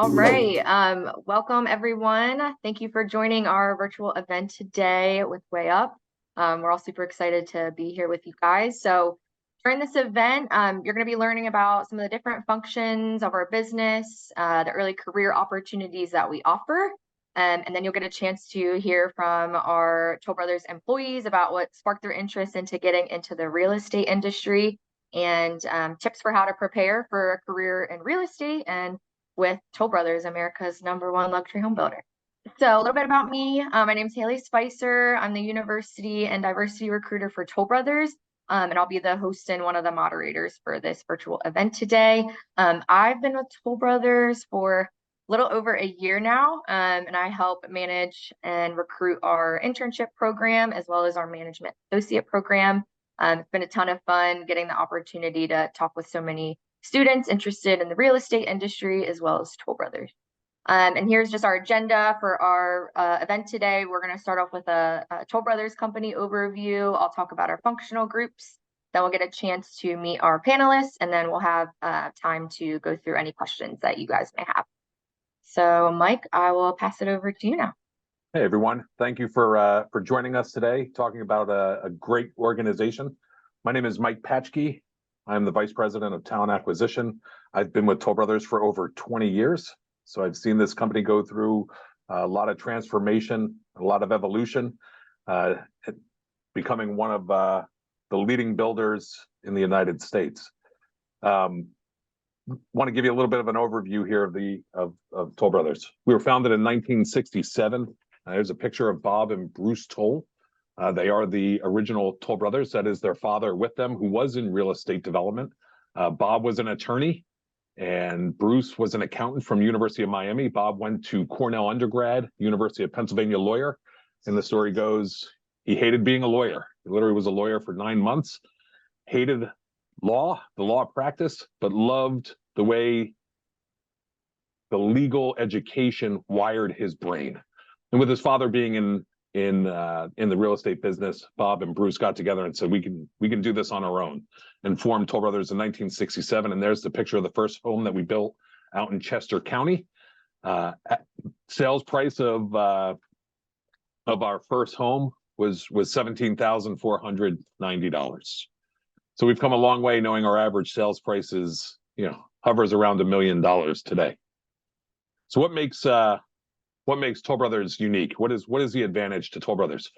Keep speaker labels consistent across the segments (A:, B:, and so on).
A: All right. Welcome everyone. Thank you for joining our virtual event today with Way Up. We're all super excited to be here with you guys. So during this event, you're going to be learning about some of the different functions of our business, the early career opportunities that we offer. And then you'll get a chance to hear from our Toll Brothers employees about what sparked their interest into getting into the real estate industry and tips for how to prepare for a career in real estate and with Toll Brothers, America's #1 luxury home builder. So a little bit about me. My name is Haley Spicer. I'm the university and diversity recruiter for Toll Brothers, and I'll be the host and one of the moderators for this virtual event today. I've been with Toll Brothers for a little over a year now, and I help manage and recruit our internship program as well as our management associate program. It's been a ton of fun getting the opportunity to talk with so many students interested in the real estate industry as well as Toll Brothers. And here's just our agenda for our event today. We're going to start off with a Toll Brothers company overview. I'll talk about our functional groups. Then we'll get a chance to meet our panelists, and then we'll have time to go through any questions that you guys may have. So Mike, I will pass it over to you now.
B: Hey everyone, thank you for joining us today, talking about a great organization. My name is Mike Patchke. I'm the Vice President of Talent Acquisition. I've been with Toll Brothers for over 20 years. So I've seen this company go through a lot of transformation, a lot of evolution, becoming one of the leading builders in the United States. Want to give you a little bit of an overview here of Toll Brothers. We were founded in 1967. There's a picture of Bob and Bruce Toll. They are the original Toll Brothers. That is their father with them, who was in real estate development. Bob was an attorney, and Bruce was an accountant from University of Miami. Bob went to Cornell undergrad, University of Pennsylvania lawyer. And the story goes, he hated being a lawyer. He literally was a lawyer for 9 months, hated law, the law practice, but loved the way the legal education wired his brain. And with his father being in the real estate business, Bob and Bruce got together and said, we can do this on our own, and formed Toll Brothers in 1967. And there's the picture of the first home that we built out in Chester County. Sales price of our first home was $17,490. So we've come a long way, knowing our average sales price is, hovers around $1 million today. So what makes Toll Brothers unique? What is the advantage to Toll Brothers?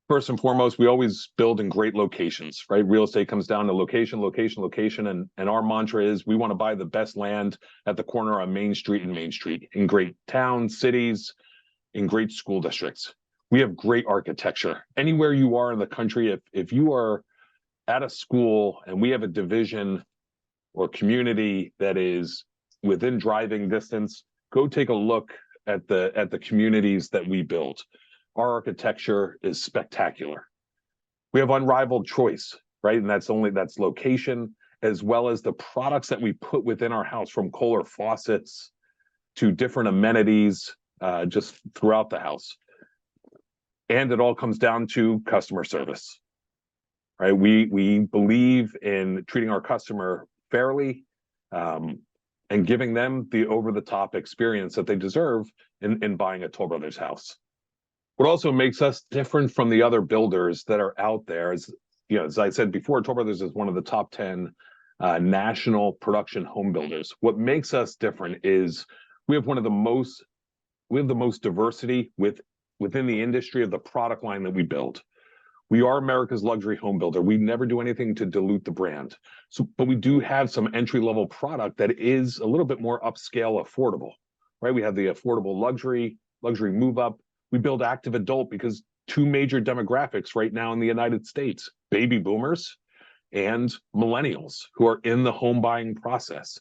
B: First and foremost, we always build in great locations, right? Real estate comes down to location, location, location. And our mantra is we want to buy the best land at the corner on Main Street and Main Street, in great towns, cities, in great school districts. We have great architecture. Anywhere you are in the country, if you are at a school and we have a division or community that is within driving distance, go take a look at the communities that we build. Our architecture is spectacular. We have unrivaled choice, right? And that's location, as well as the products that we put within our house, from Kohler faucets to different amenities just throughout the house. And it all comes down to customer service, right? We believe in treating our customer fairly, and giving them the over-the-top experience that they deserve in buying a Toll Brothers house. What also makes us different from the other builders that are out there is, as I said before, Toll Brothers is one of the top 10 national production home builders. What makes us different is we have the most diversity within the industry of the product line that we build. We are America's luxury home builder. We never do anything to dilute the brand. But we do have some entry-level product that is a little bit more upscale, affordable, right? We have the affordable luxury move-up. We build active adult because two major demographics right now in the United States, baby boomers and millennials, who are in the home buying process.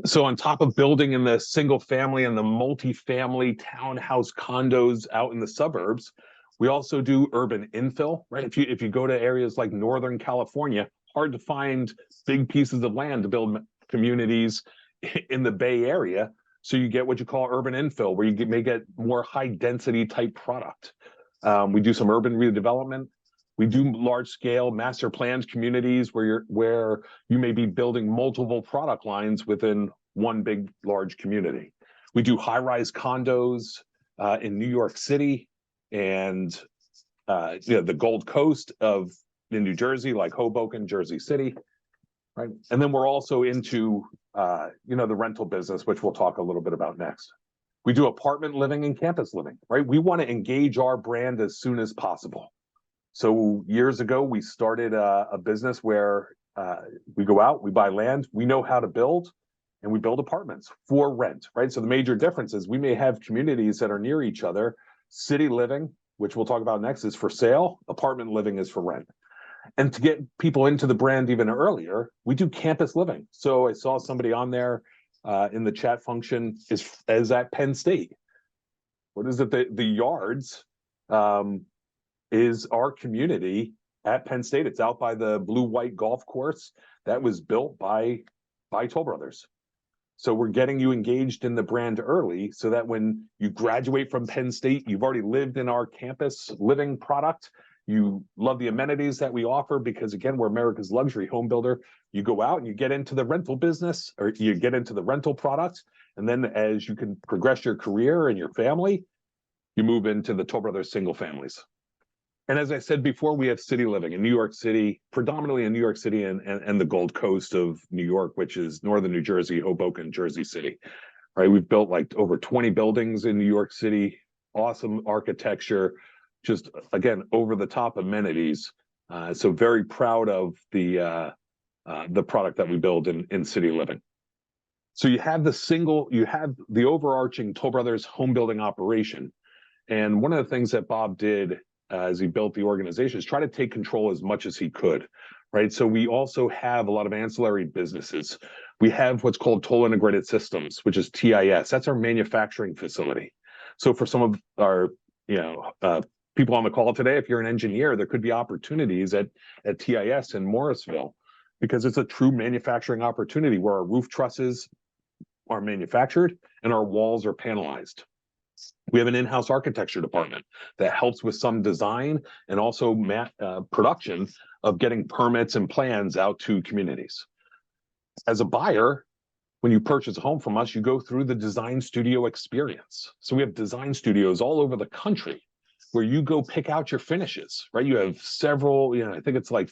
B: So on top of building in the single family and the multi-family townhouse condos out in the suburbs, we also do urban infill, right? If you go to areas like Northern California, hard to find big pieces of land to build communities in the Bay Area. So you get what you call urban infill, where you may get more high density type product. We do some urban redevelopment. We do large scale master planned communities where you may be building multiple product lines within one big large community. We do high-rise condos in New York City and the Gold Coast of in New Jersey, like Hoboken, Jersey City, right? And then we're also into the rental business, which we'll talk a little bit about next. We do apartment living and campus living, right? We want to engage our brand as soon as possible. So years ago, we started a business where we go out, we buy land, we know how to build, and we build apartments for rent, right? So the major difference is we may have communities that are near each other. City living, which we'll talk about next, is for sale. Apartment living is for rent. And to get people into the brand even earlier, we do campus living. So I saw somebody on there in the chat function is at Penn State. What is it? The Yards is our community at Penn State. It's out by the blue-white golf course that was built by Toll Brothers. So we're getting you engaged in the brand early so that when you graduate from Penn State, you've already lived in our campus living product. You love the amenities that we offer because, again, we're America's luxury home builder. You go out and you get into the rental business, or you get into the rental product. And then as you can progress your career and your family, you move into the Toll Brothers single families. And as I said before, we have city living in New York City, predominantly in New York City and the Gold Coast of New York, which is northern New Jersey, Hoboken, Jersey City, right? We've built like over 20 buildings in New York City, awesome architecture, just, again, over the top amenities. So very proud of the product that we build in city living. So you have the overarching Toll Brothers home building operation. And one of the things that Bob did as he built the organization is try to take control as much as he could, right? So we also have a lot of ancillary businesses. We have what's called Toll Integrated Systems, which is TIS. That's our manufacturing facility. So for some of our, people on the call today, if you're an engineer, there could be opportunities at TIS in Morrisville because it's a true manufacturing opportunity where our roof trusses are manufactured and our walls are panelized. We have an in-house architecture department that helps with some design and also production of getting permits and plans out to communities. As a buyer, when you purchase a home from us, you go through the design studio experience. So we have design studios all over the country where you go pick out your finishes, right? You have several, I think it's like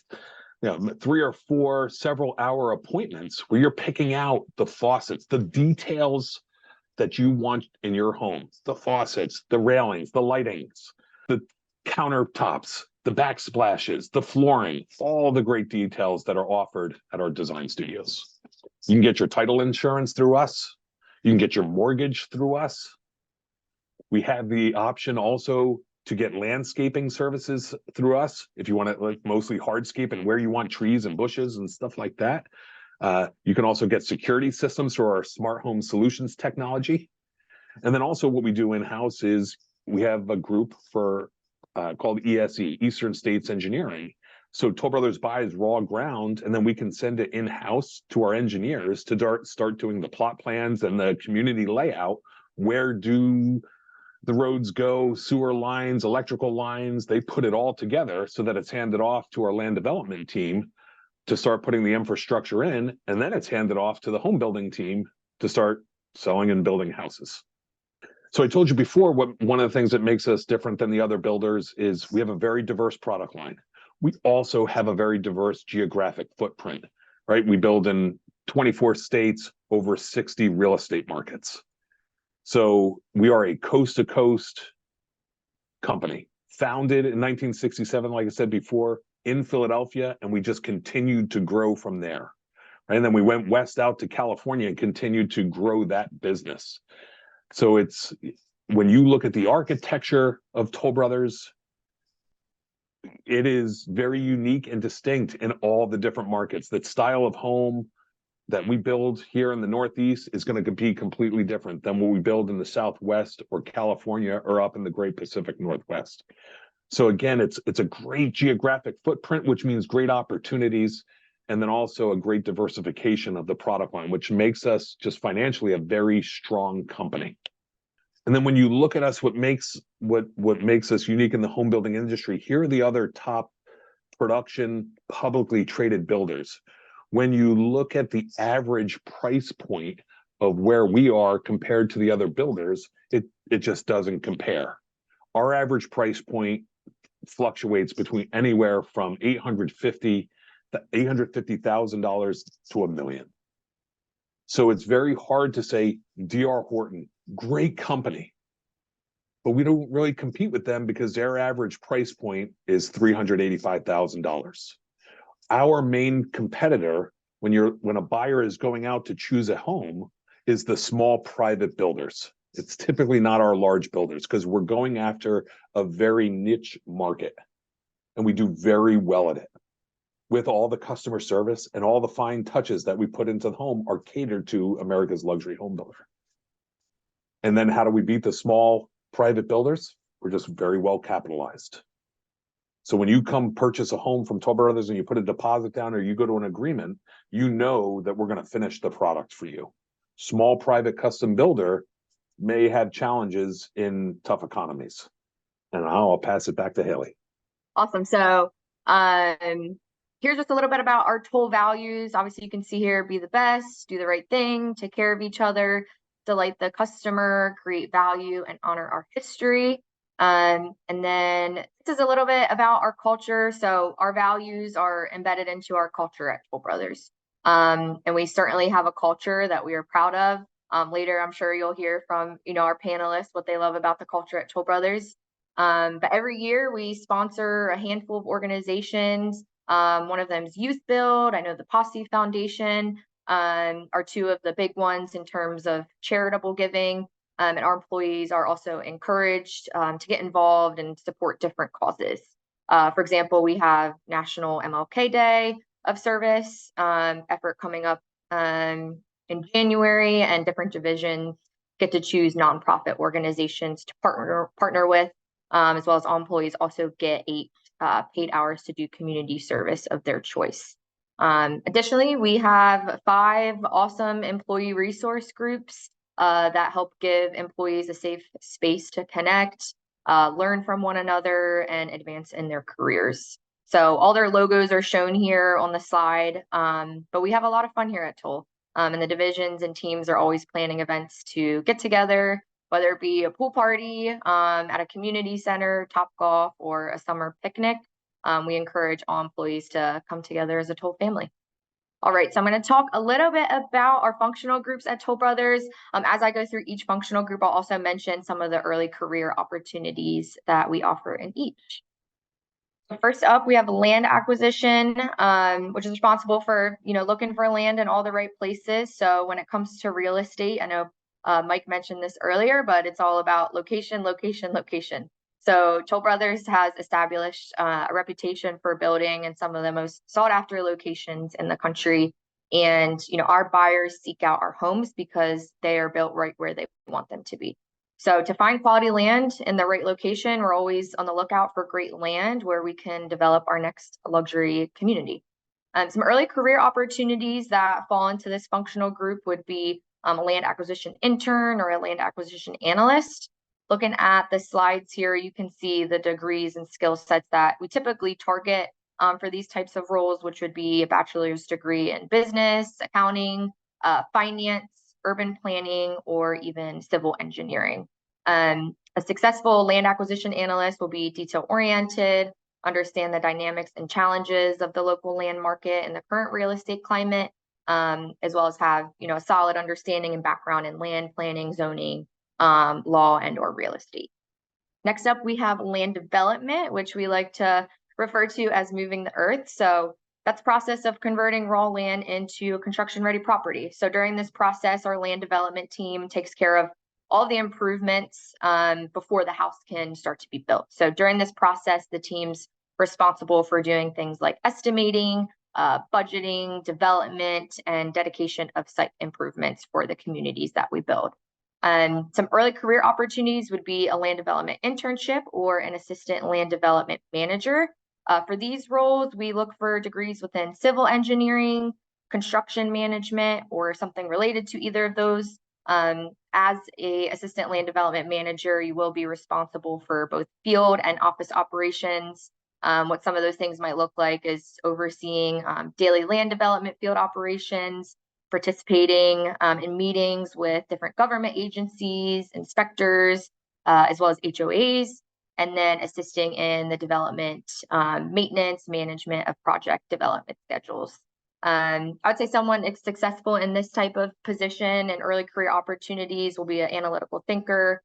B: 3 or 4 several-hour appointments where you're picking out the faucets, the details that you want in your home, the faucets, the railings, the lightings, the countertops, the backsplashes, the flooring, all the great details that are offered at our design studios. You can get your title insurance through us. You can get your mortgage through us. We have the option also to get landscaping services through us if you want to, like, mostly hardscape and where you want trees and bushes and stuff like that. You can also get security systems through our smart home solutions technology. And then also what we do in-house is we have a groupe called ESE, Eastern States Engineering. So Toll Brothers buys raw ground, and then we can send it in-house to our engineers to start doing the plot plans and the community layout. Where do the roads go, sewer lines, electrical lines? They put it all together so that it's handed off to our land development team to start putting the infrastructure in, and then it's handed off to the home building team to start selling and building houses. So I told you before, one of the things that makes us different than the other builders is we have a very diverse product line. We also have a very diverse geographic footprint, right? We build in 24 states, over 60 real estate markets. So we are a coast-to-coast company, founded in 1967, like I said before, in Philadelphia, and we just continued to grow from there. Right? And then we went west out to California and continued to grow that business. So it's, when you look at the architecture of Toll Brothers, it is very unique and distinct in all the different markets. That style of home that we build here in the Northeast is going to be completely different than what we build in the Southwest or California or up in the Great Pacific Northwest. So again, it's a great geographic footprint, which means great opportunities, and then also a great diversification of the product line, which makes us just financially a very strong company. And then when you look at us, what makes us unique in the home building industry, here are the other top production publicly traded builders. When you look at the average price point of where we are compared to the other builders, it just doesn't compare. Our average price point fluctuates between anywhere from $850,000 to $1 million. So it's very hard to say D.R. Horton, great company, but we don't really compete with them because their average price point is $385,000. Our main competitor, when a buyer is going out to choose a home, is the small private builders. It's typically not our large builders because we're going after a very niche market, and we do very well at it. With all the customer service and all the fine touches that we put into the home are catered to America's luxury home builder. And then how do we beat the small private builders? We're just very well capitalized. So when you come purchase a home from Toll Brothers and you put a deposit down or you go to an agreement, you know that we're going to finish the product for you. Small private custom builder may have challenges in tough economies. And I'll pass it back to Haley.
A: Awesome. So here's just a little bit about our Toll values. Obviously, you can see here, be the best, do the right thing, take care of each other, delight the customer, create value, and honor our history. And then this is a little bit about our culture. So our values are embedded into our culture at Toll Brothers. And we certainly have a culture that we are proud of. Later, I'm sure you'll hear from our panelists what they love about the culture at Toll Brothers. But every year we sponsor a handful of organizations. One of them is Youth Build. I know the Posse Foundation are two of the big ones in terms of charitable giving. And our employees are also encouraged to get involved and support different causes. For example, we have National MLK Day of Service effort coming up in January, and different divisions get to choose nonprofit organizations to partner with, as well as all employees also get 8 paid hours to do community service of their choice. Additionally, we have 5 awesome employee resource groups that help give employees a safe space to connect, learn from one another, and advance in their careers. So all their logos are shown here on the slide, but we have a lot of fun here at Toll. And the divisions and teams are always planning events to get together, whether it be a pool party at a community center, Topgolf, or a summer picnic. We encourage all employees to come together as a Toll family. All right, so I'm going to talk a little bit about our functional groups at Toll Brothers. As I go through each functional group, I'll also mention some of the early career opportunities that we offer in each. So first up, we have land acquisition, which is responsible for looking for land in all the right places. So when it comes to real estate, I know Mike mentioned this earlier, but it's all about location, location, location. So Toll Brothers has established a reputation for building in some of the most sought after locations in the country. And, our buyers seek out our homes because they are built right where they want them to be. So to find quality land in the right location, we're always on the lookout for great land where we can develop our next luxury community. Some early career opportunities that fall into this functional group would be a land acquisition intern or a land acquisition analyst. Looking at the slides here, you can see the degrees and skill sets that we typically target for these types of roles, which would be a bachelor's degree in business, accounting, finance, urban planning, or even civil engineering. A successful land acquisition analyst will be detail-oriented, understand the dynamics and challenges of the local land market and the current real estate climate, as well as have a solid understanding and background in land planning, zoning, law, and or real estate. Next up, we have land development, which we like to refer to as moving the earth. So that's the process of converting raw land into a construction-ready property. So during this process, our land development team takes care of all the improvements before the house can start to be built. So during this process, the team's responsible for doing things like estimating, budgeting, development, and dedication of site improvements for the communities that we build. Some early career opportunities would be a land development internship or an assistant land development manager. For these roles, we look for degrees within civil engineering, construction management, or something related to either of those. As an assistant land development manager, you will be responsible for both field and office operations. What some of those things might look like is overseeing daily land development field operations, participating in meetings with different government agencies, inspectors, as well as HOAs, and then assisting in the development, maintenance, management of project development schedules. I would say someone is successful in this type of position and early career opportunities will be an analytical thinker,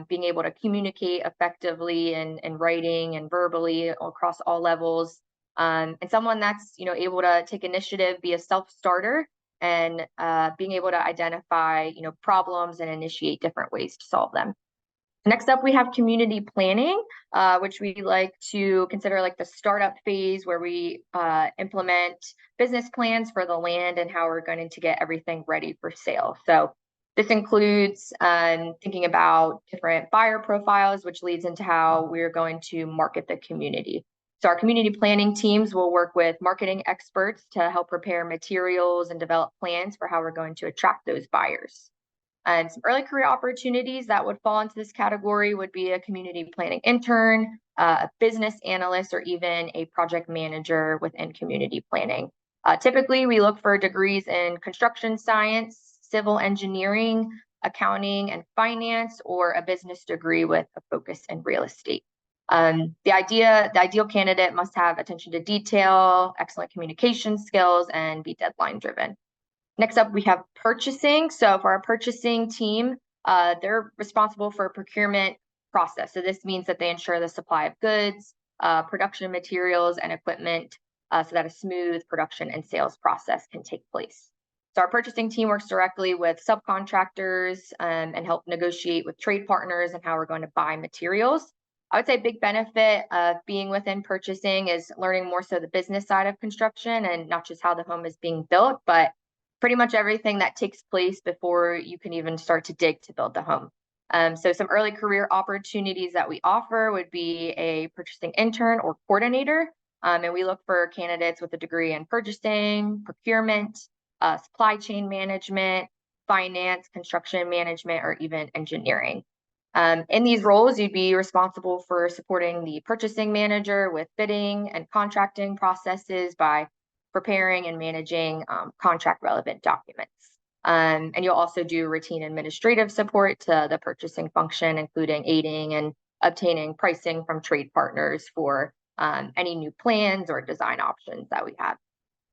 A: being able to communicate effectively in writing and verbally across all levels, and someone that's able to take initiative, be a self-starter, and being able to identify problems and initiate different ways to solve them. Next up, we have community planning, which we like to consider like the startup phase, where we implement business plans for the land and how we're going to get everything ready for sale. So this includes thinking about different buyer profiles, which leads into how we're going to market the community. So our community planning teams will work with marketing experts to help prepare materials and develop plans for how we're going to attract those buyers. And some early career opportunities that would fall into this category would be a community planning intern, a business analyst, or even a project manager within community planning. Typically, we look for degrees in construction science, civil engineering, accounting and finance, or a business degree with a focus in real estate. The ideal candidate must have attention to detail, excellent communication skills, and be deadline driven. Next up, we have purchasing. So for our purchasing team, they're responsible for procurement process. So this means that they ensure the supply of goods, production materials, and equipment so that a smooth production and sales process can take place. So our purchasing team works directly with subcontractors and help negotiate with trade partners and how we're going to buy materials. I would say a big benefit of being within purchasing is learning more so the business side of construction and not just how the home is being built, but pretty much everything that takes place before you can even start to dig to build the home. So some early career opportunities that we offer would be a purchasing intern or coordinator. And we look for candidates with a degree in purchasing, procurement, supply chain management, finance, construction management, or even engineering. In these roles, you'd be responsible for supporting the purchasing manager with bidding and contracting processes by preparing and managing contract relevant documents. And you'll also do routine administrative support to the purchasing function, including aiding and obtaining pricing from trade partners for any new plans or design options that we have.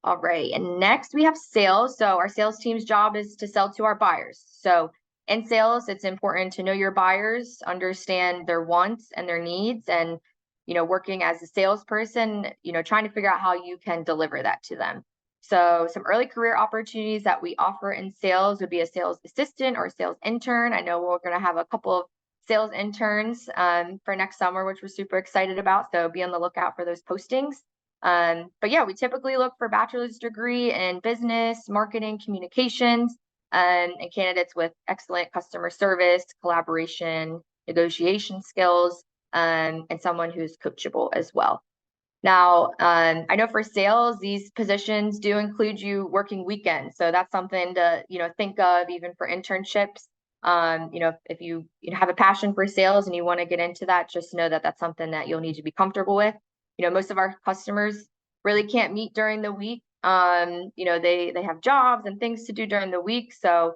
A: All right, and next we have sales. So our sales team's job is to sell to our buyers. So in sales, it's important to know your buyers, understand their wants and their needs, and working as a salesperson, trying to figure out how you can deliver that to them. So some early career opportunities that we offer in sales would be a sales assistant or a sales intern. I know we're going to have a couple of sales interns for next summer, which we're super excited about. So be on the lookout for those postings. But yeah, we typically look for bachelor's degree in business, marketing, communications, and candidates with excellent customer service, collaboration, negotiation skills, and someone who's coachable as well. Now, I know for sales, these positions do include you working weekends. So that's something to, think of even for internships. If you have a passion for sales and you want to get into that, just know that that's something that you'll need to be comfortable with. Most of our customers really can't meet during the week. They have jobs and things to do during the week. So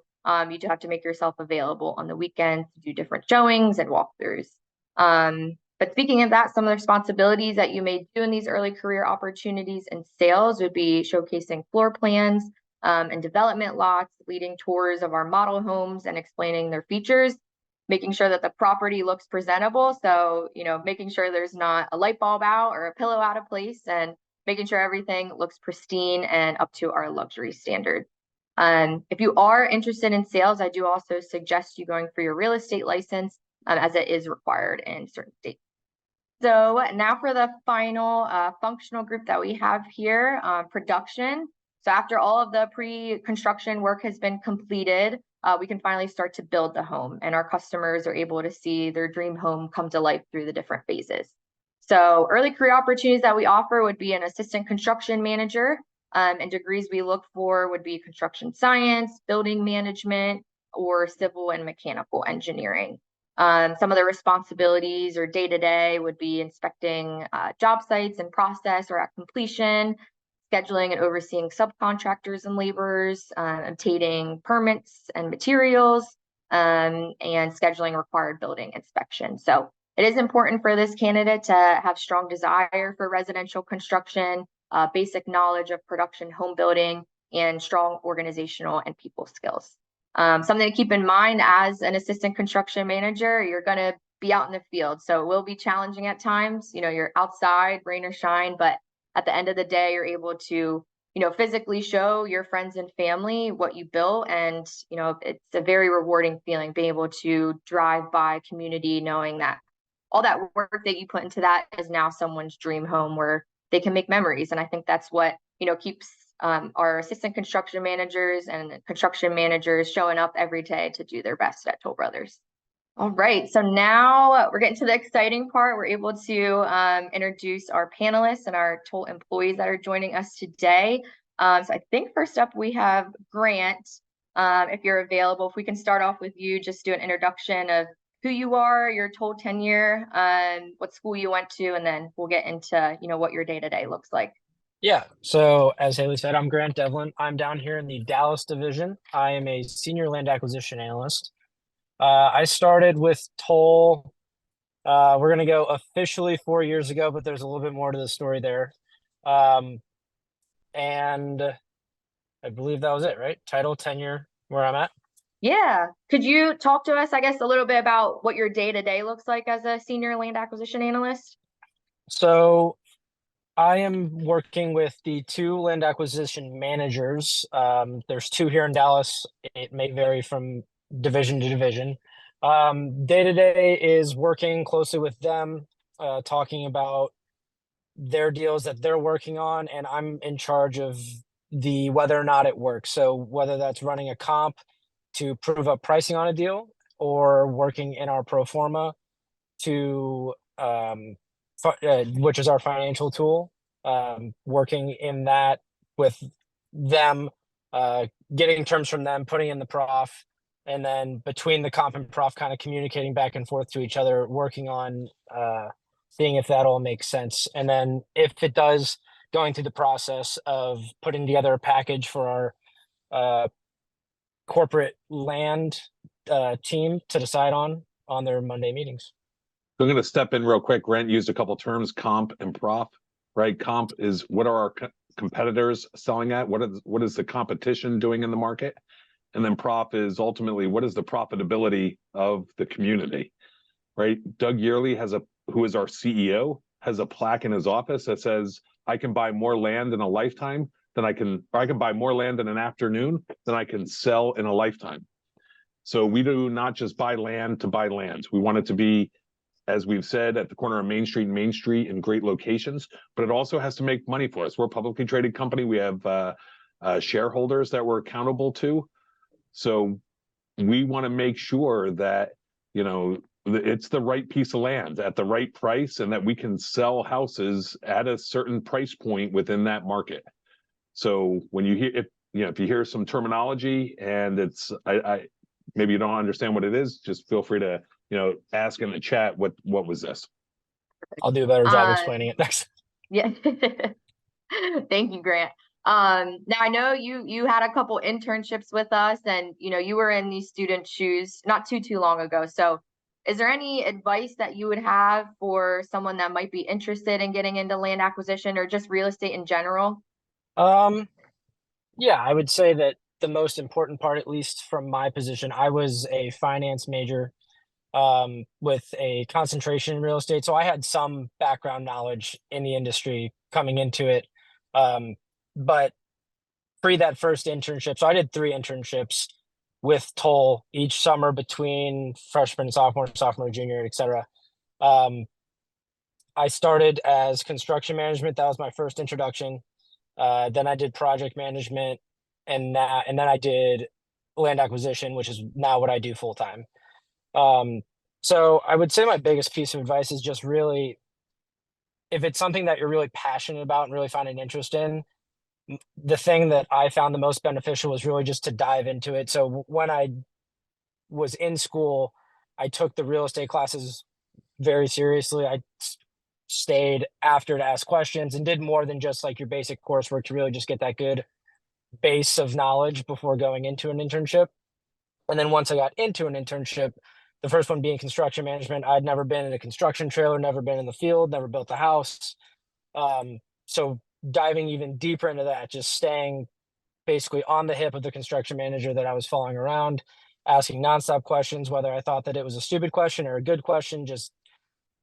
A: you do have to make yourself available on the weekends to do different showings and walkthroughs. But speaking of that, some of the responsibilities that you may do in these early career opportunities in sales would be showcasing floor plans and development lots, leading tours of our model homes and explaining their features, making sure that the property looks presentable. So, making sure there's not a light bulb out or a pillow out of place, and making sure everything looks pristine and up to our luxury standard. If you are interested in sales, I do also suggest you going for your real estate license, as it is required in certain states. So now for the final functional group that we have here, production. So after all of the pre-construction work has been completed, we can finally start to build the home, and our customers are able to see their dream home come to life through the different phases. So early career opportunities that we offer would be an assistant construction manager, and degrees we look for would be construction science, building management, or civil and mechanical engineering. Some of the responsibilities or day-to-day would be inspecting job sites in process or at completion, scheduling and overseeing subcontractors and laborers, obtaining permits and materials, and scheduling required building inspections. So it is important for this candidate to have strong desire for residential construction, basic knowledge of production home building, and strong organizational and people skills. Something to keep in mind as an assistant construction manager, you're going to be out in the field. So it will be challenging at times. You're outside, rain or shine, but at the end of the day, you're able to, physically show your friends and family what you built. And, it's a very rewarding feeling being able to drive by community, knowing that all that work that you put into that is now someone's dream home where they can make memories. And I think that's what, keeps our assistant construction managers and construction managers showing up every day to do their best at Toll Brothers. All right, so now we're getting to the exciting part. We're able to introduce our panelists and our Toll employees that are joining us today. So I think first up we have Grant. If you're available, if we can start off with you, just do an introduction of who you are, your Toll tenure, what school you went to, and then we'll get into what your day-to-day looks like.
C: Yeah, so as Haley said, I'm Grant Devlin. I'm down here in the Dallas division. I am a senior land acquisition analyst. I started with Toll. We're going to go officially 4 years ago, but there's a little bit more to the story there. And I believe that was it, right? Title, tenure, where I'm at.
A: Yeah. Could you talk to us, I guess, a little bit about what your day-to-day looks like as a senior land acquisition analyst?
C: So I am working with the two land acquisition managers. There's two here in Dallas. It may vary from division to division. Day to day is working closely with them, talking about their deals that they're working on, and I'm in charge of the whether or not it works. So whether that's running a comp to prove up pricing on a deal or working in our pro forma to which is our financial tool, working in that with them, getting terms from them, putting in the prof, and then between the comp and prof kind of communicating back and forth to each other, working on seeing if that all makes sense. And then if it does, going through the process of putting together a package for our corporate land team to decide on their Monday meetings.
B: I'm going to step in real quick. Grant used a couple terms, comp and prof, right? Comp is what are our competitors selling at? What is the competition doing in the market? And then prof is ultimately what is the profitability of the community, right? Doug Yearley who is our CEO, has a plaque in his office that says, I can buy more land in a lifetime than I can buy more land in an afternoon than I can sell in a lifetime. So we do not just buy land to buy land. We want it to be, as we've said, at the corner of Main Street and Main Street in great locations, but it also has to make money for us. We're a publicly traded company. We have shareholders that we're accountable to. So we want to make sure that, it's the right piece of land at the right price and that we can sell houses at a certain price point within that market. So when you hear, if you hear some terminology and it's, maybe you don't understand what it is, just feel free to, ask in the chat, what was this?
C: I'll do a better job explaining it next.
A: Yeah. Thank you, Grant. Now I know you had a couple internships with us and, you were in these student shoes not too long ago. So is there any advice that you would have for someone that might be interested in getting into land acquisition or just real estate in general?
C: Yeah, I would say that the most important part, at least from my position, I was a finance major with a concentration in real estate. So I had some background knowledge in the industry coming into it. But pre that first internship, so I did 3 internships with Toll each summer between freshman, sophomore, junior, etc. I started as construction management. That was my first introduction. Then I did project management, and then I did land acquisition, which is now what I do full time. So I would say my biggest piece of advice is just really, if it's something that you're really passionate about and really find an interest in, the thing that I found the most beneficial was really just to dive into it. So when I was in school, I took the real estate classes very seriously. I stayed after to ask questions and did more than just like your basic coursework to really just get that good base of knowledge before going into an internship. And then once I got into an internship, the first one being construction management, I'd never been in a construction trailer, never been in the field, never built a house. So diving even deeper into that, just staying basically on the hip of the construction manager that I was following around, asking nonstop questions, whether I thought that it was a stupid question or a good question, just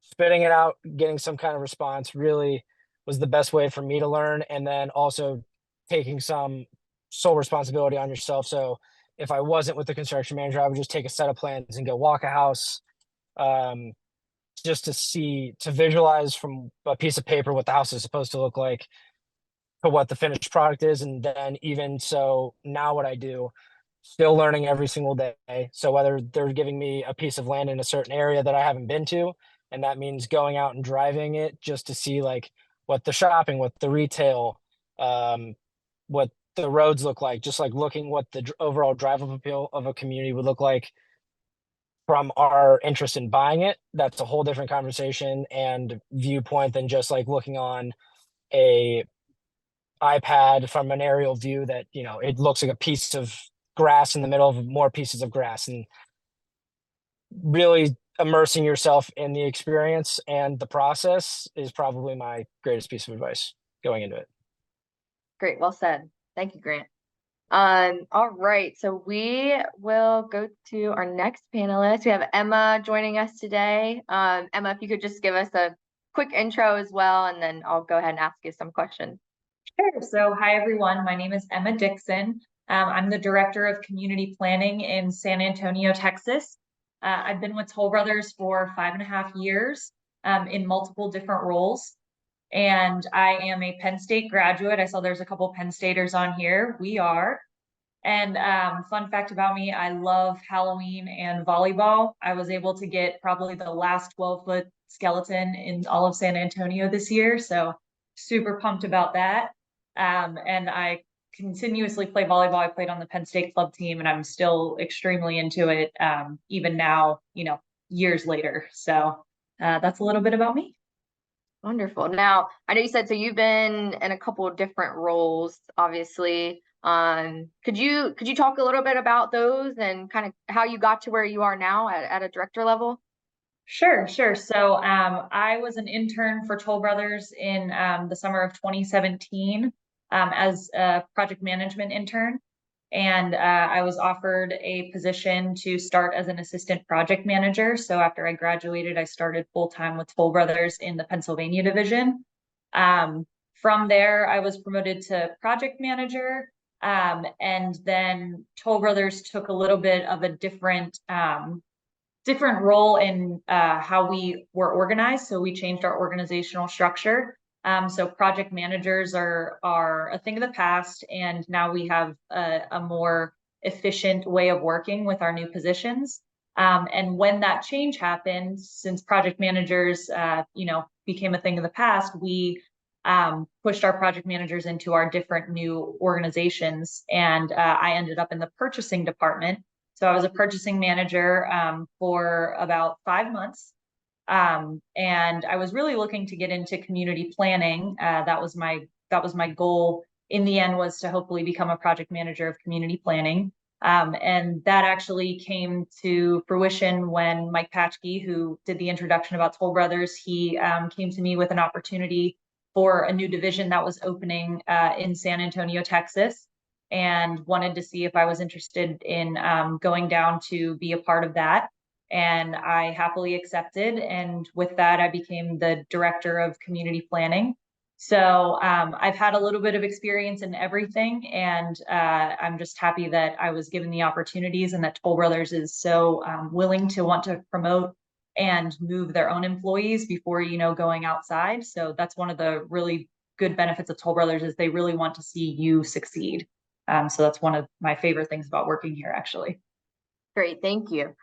C: spitting it out, getting some kind of response really was the best way for me to learn. And then also taking some sole responsibility on yourself. So if I wasn't with the construction manager, I would just take a set of plans and go walk a house, just to visualize from a piece of paper what the house is supposed to look like to what the finished product is. And then even so now what I do, still learning every single day. So whether they're giving me a piece of land in a certain area that I haven't been to, and that means going out and driving it just to see like what the shopping, what the retail, what the roads look like, just like looking what the overall drive of appeal of a community would look like from our interest in buying it. That's a whole different conversation and viewpoint than just like looking on a iPad from an aerial view that, you know, it looks like a piece of grass in the middle of more pieces of grass, and really immersing yourself in the experience and the process is probably my greatest piece of advice going into it.
A: Great, well said. Thank you, Grant. All right, so we will go to our next panelist. We have Emma joining us today. Emma, if you could just give us a quick intro as well, and then I'll go ahead and ask you some questions.
D: Sure. So hi, everyone. My name is Emma Dixon. I'm the Director of Community Planning in San Antonio, Texas. I've been with Toll Brothers for 5.5 years in multiple different roles. And I am a Penn State graduate. I saw there's a couple Penn Staters on here. We are. And fun fact about me, I love Halloween and volleyball. I was able to get probably the last 12-foot skeleton in all of San Antonio this year. So super pumped about that. And I continuously play volleyball. I played on the Penn State club team, and I'm still extremely into it, even now, you know, years later. So that's a little bit about me.
A: Wonderful. Now, I know you said, so you've been in a couple of different roles, obviously. Could you talk a little bit about those and kind of how you got to where you are now at a director level?
D: Sure. So I was an intern for Toll Brothers in the summer of 2017 as a project management intern. And I was offered a position to start as an assistant project manager. So after I graduated, I started full-time with Toll Brothers in the Pennsylvania division. From there, I was promoted to project manager. And then Toll Brothers took a little bit of a different role in how we were organized. So we changed our organizational structure. So project managers are a thing of the past, and now we have a more efficient way of working with our new positions. And when that change happened, since project managers, became a thing of the past, we pushed our project managers into our different new organizations, and I ended up in the purchasing department. So I was a purchasing manager for about 5 months. And I was really looking to get into community planning. That was my goal in the end, was to hopefully become a project manager of community planning. And that actually came to fruition when Mike Patchke, who did the introduction about Toll Brothers, he came to me with an opportunity for a new division that was opening in San Antonio, Texas, and wanted to see if I was interested in going down to be a part of that. And I happily accepted. And with that, I became the director of community planning. So I've had a little bit of experience in everything, and I'm just happy that I was given the opportunities, and that Toll Brothers is so willing to want to promote and move their own employees before, going outside. So that's one of the really good benefits of Toll Brothers, is they really want to see you succeed. So that's one of my favorite things about working here, actually.
A: Great, thank you.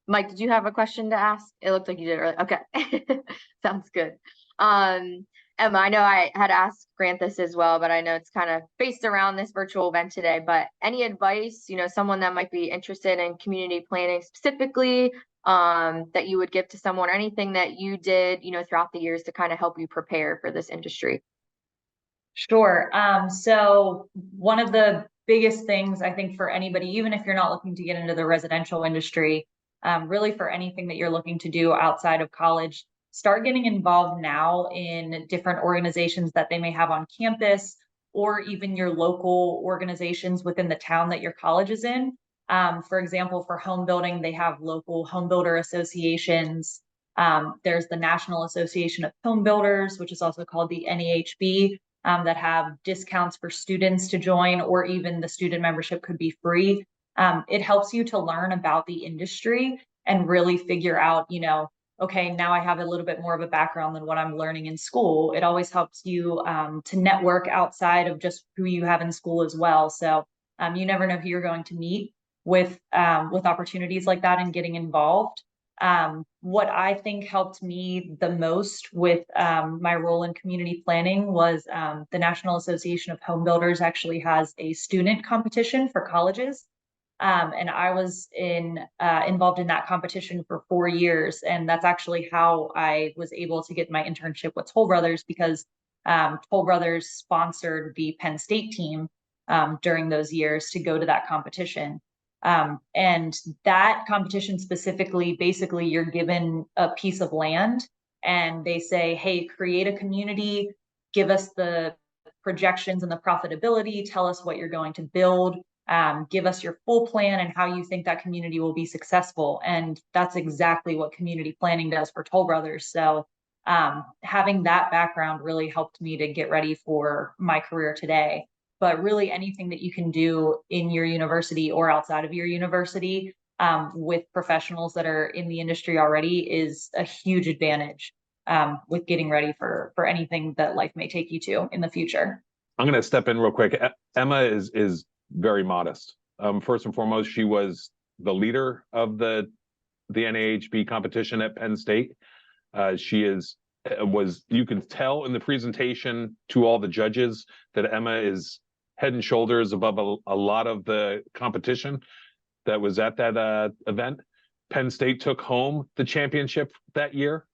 A: Mike, did you have a question to ask? It looked like you did earlier. Okay, sounds good. Emma, I know I had asked Grant this as well, but I know it's kind of based around this virtual event today, but any advice, someone that might be interested in community planning specifically, that you would give to someone, or anything that you did, throughout the years to kind of help you prepare for this industry?
D: Sure. So one of the biggest things I think for anybody, even if you're not looking to get into the residential industry, really for anything that you're looking to do outside of college, start getting involved now in different organizations that they may have on campus, or even your local organizations within the town that your college is in. For example, for home building, they have local home builder associations. There's the National Association of Home Builders, which is also called the NAHB, that have discounts for students to join, or even the student membership could be free. It helps you to learn about the industry and really figure out, okay, now I have a little bit more of a background than what I'm learning in school. It always helps you to network outside of just who you have in school as well. So you never know who you're going to meet with opportunities like that and getting involved. What I think helped me the most with my role in community planning was the National Association of Home Builders actually has a student competition for colleges. And I was involved in that competition for 4 years. And that's actually how I was able to get my internship with Toll Brothers, because Toll Brothers sponsored the Penn State team during those years to go to that competition. And that competition specifically, basically, you're given a piece of land and they say, hey, create a community, give us the projections and the profitability, tell us what you're going to build, give us your full plan and how you think that community will be successful. And that's exactly what community planning does for Toll Brothers. So having that background really helped me to get ready for my career today. But really anything that you can do in your university or outside of your university with professionals that are in the industry already is a huge advantage with getting ready for anything that life may take you to in the future.
B: I'm going to step in real quick. Emma is very modest. First and foremost, she was the leader of the NAHB competition at Penn State. You can tell in the presentation to all the judges that Emma is head and shoulders above a lot of the competition that was at that event. Penn State took home the championship that year.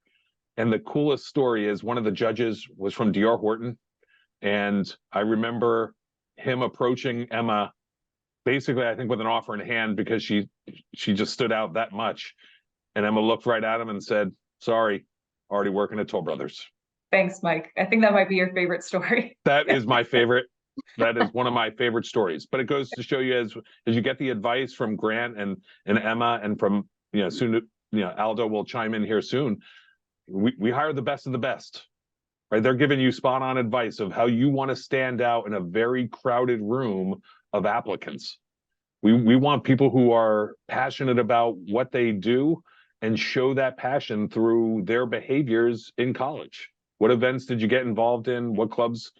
B: And the coolest story is one of the judges was from D.R. Horton. And I remember him approaching Emma, basically, I think with an offer in hand, because she just stood out that much. And Emma looked right at him and said, sorry, already working at Toll Brothers.
D: Thanks, Mike. I think that might be your favorite story.
B: That is my favorite. That is one of my favorite stories. But it goes to show you, as you get the advice from Grant and Emma, and from soon, Aldo will chime in here soon. We hire the best of the best, right? They're giving you spot on advice of how you want to stand out in a very crowded room of applicants. We want people who are passionate about what they do and show that passion through their behaviors in college. What events did you get involved in? What clubs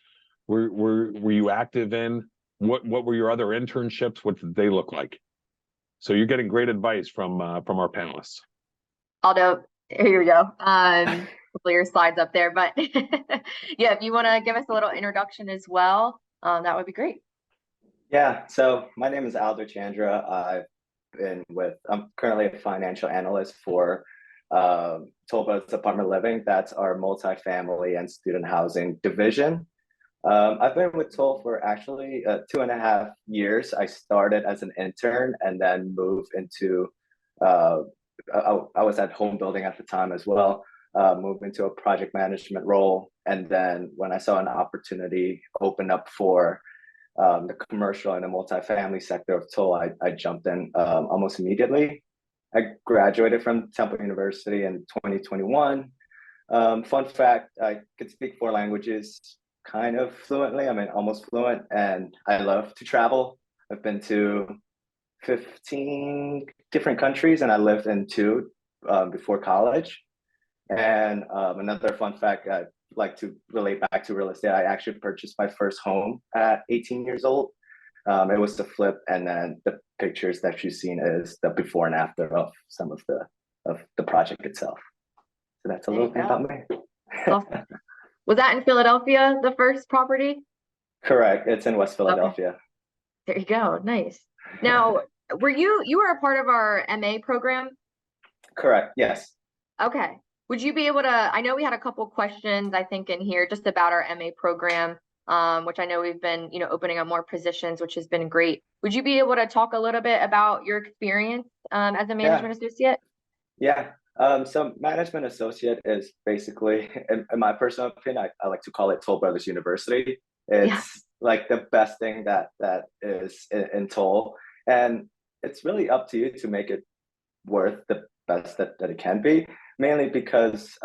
B: were you active in? What were your other internships? What did they look like? So you're getting great advice from our panelists.
A: Aldo, here we go. Hopefully your slide's up there, but yeah, if you want to give us a little introduction as well, that would be great.
E: Yeah, so my name is Aldo Chandra. I'm currently a financial analyst for Toll Brothers Apartment Living. That's our multifamily and student housing division. I've been with Toll for actually 2.5 years. I started as an intern and then moved into, I was at home building at the time as well, moved into a project management role. And then when I saw an opportunity open up for the commercial and the multifamily sector of Toll, I jumped in almost immediately. I graduated from Temple University in 2021. Fun fact, I could speak 4 languages kind of fluently. I mean, almost fluent, and I love to travel. I've been to 15 different countries, and I lived in 2 before college. And another fun fact, I'd like to relate back to real estate. I actually purchased my first home at 18 years old. It was the flip, and then the pictures that you've seen is the before and after of some of the project itself. So that's a little thing about me.
A: Awesome. Was that in Philadelphia, the first property?
E: Correct. It's in West Philadelphia.
A: Okay. There you go. Nice. Now, you were a part of our MA program?
E: Correct, yes.
A: Okay. Would you be able to, I know we had a couple questions, I think, in here just about our MA program, which I know we've been, opening up more positions, which has been great. Would you be able to talk a little bit about your experience as a management associate?
E: Yeah. So management associate is basically, in my personal opinion, I like to call it Toll Brothers University. It's like the best thing that is in Toll, and it's really up to you to make it worth the best that it can be. Mainly because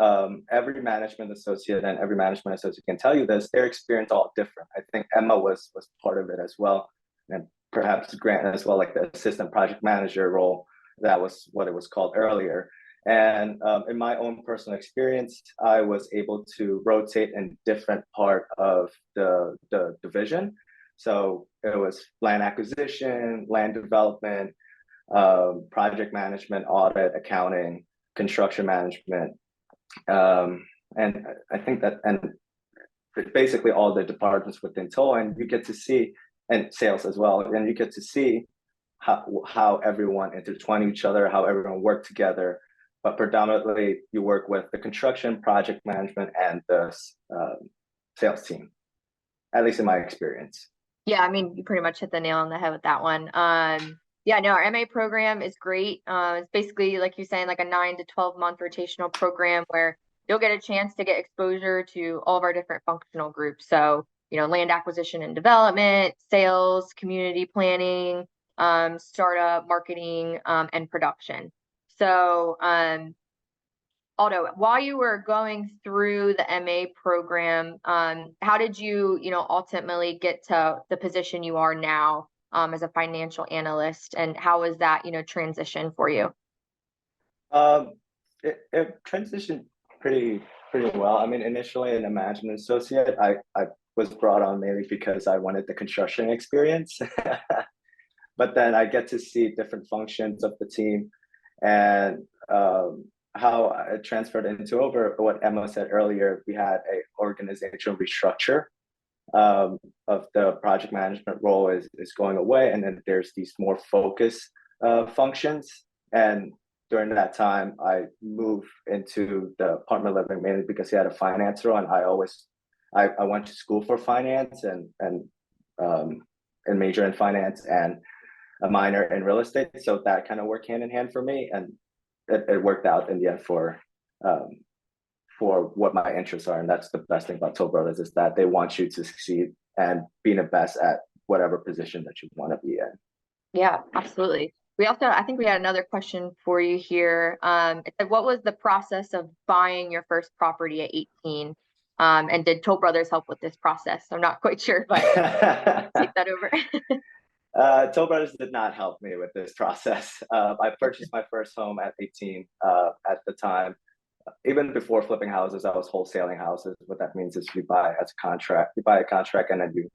E: every management associate and every management associate can tell you this, their experience all different. I think Emma was part of it as well, and perhaps Grant as well, like the assistant project manager role. That was what it was called earlier. And in my own personal experience, I was able to rotate in different part of the division. So it was land acquisition, land development, project management, audit, accounting, construction management, and I think that, and basically all the departments within Toll, and you get to see, and sales as well, and you get to see how everyone intertwine each other, how everyone work together. But predominantly, you work with the construction, project management, and the sales team, at least in my experience.
A: Yeah, I mean, you pretty much hit the nail on the head with that one. Yeah, no, our MA program is great. It's basically, like you're saying, like a 9 to 12 month rotational program where you'll get a chance to get exposure to all of our different functional groups. So, land acquisition and development, sales, community planning, startup, marketing, and production. So, Aldo, while you were going through the MA program, how did you, ultimately get to the position you are now as a financial analyst, and how was that, transition for you?
E: It transitioned pretty well. I mean, initially in a management associate, I was brought on mainly because I wanted the construction experience. But then I get to see different functions of the team, and how it transferred into over what Emma said earlier. We had a organizational restructure of the project management role is going away, and then there's these more focused functions. And during that time, I moved into the apartment living mainly because he had a finance role, and I went to school for finance and major in finance and a minor in real estate. So that kind of worked hand in hand for me, and it worked out in the end for what my interests are. And that's the best thing about Toll Brothers, is that they want you to succeed and be the best at whatever position that you want to be in.
A: Yeah, absolutely. We also, I think we had another question for you here. It said, what was the process of buying your first property at 18? And did Toll Brothers help with this process? I'm not quite sure, but take that over.
E: Toll Brothers did not help me with this process. I purchased my first home at 18. At the time, even before flipping houses, I was wholesaling houses. What that means is you buy as a contract. You buy a contract, and then you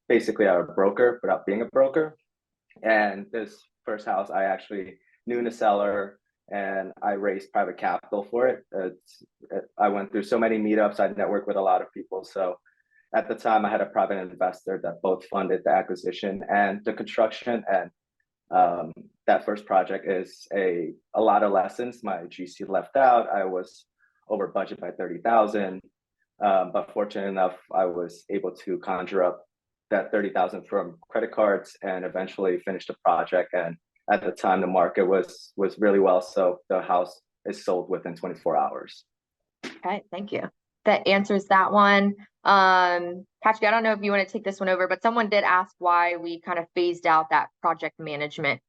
E: basically are a broker without being a broker. And this first house, I actually knew the seller, and I raised private capital for it. I went through so many meetups. I networked with a lot of people. So at the time, I had a private investor that both funded the acquisition and the construction. And that first project is a lot of lessons. My GC left out. I was over budget by 30,000. But fortunate enough, I was able to conjure up that 30,000 from credit cards and eventually finish the project. And at the time, the market was really well. So the house is sold within 24 hours.
A: Okay, thank you. That answers that one. Patrick, I don't know if you want to take this one over, but someone did ask why we kind of phased out that project management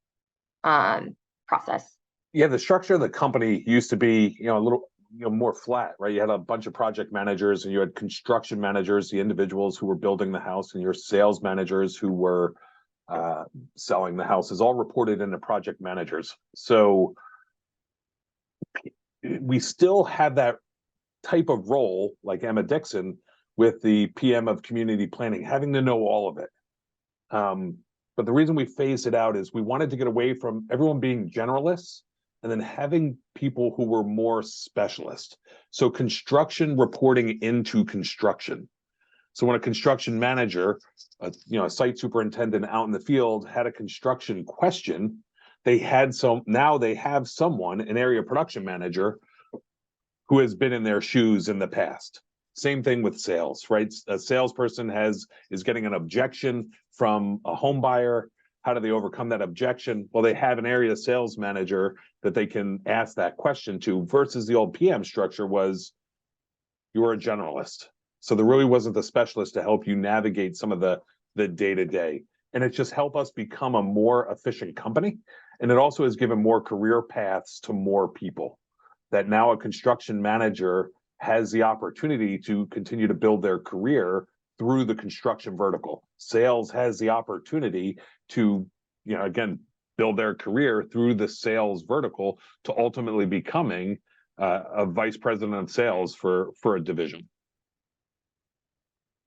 A: process.
B: Yeah, the structure of the company used to be, a little, more flat, right? You had a bunch of project managers, and you had construction managers, the individuals who were building the house, and your sales managers who were selling the houses, all reported into project managers. So we still have that type of role, like Emma Dixon, with the PM of community planning, having to know all of it. But the reason we phased it out is we wanted to get away from everyone being generalists and then having people who were more specialist. So construction reporting into construction. So when a construction manager, a site superintendent out in the field had a construction question, now they have someone, an area production manager, who has been in their shoes in the past. Same thing with sales, right? A salesperson is getting an objection from a home buyer. How do they overcome that objection? Well, they have an area sales manager that they can ask that question to, versus the old PM structure was you were a generalist. So there really wasn't the specialist to help you navigate some of the day-to-day. And it just helped us become a more efficient company. And it also has given more career paths to more people, that now a construction manager has the opportunity to continue to build their career through the construction vertical. Sales has the opportunity to, again, build their career through the sales vertical to ultimately becoming a vice president of sales for a division.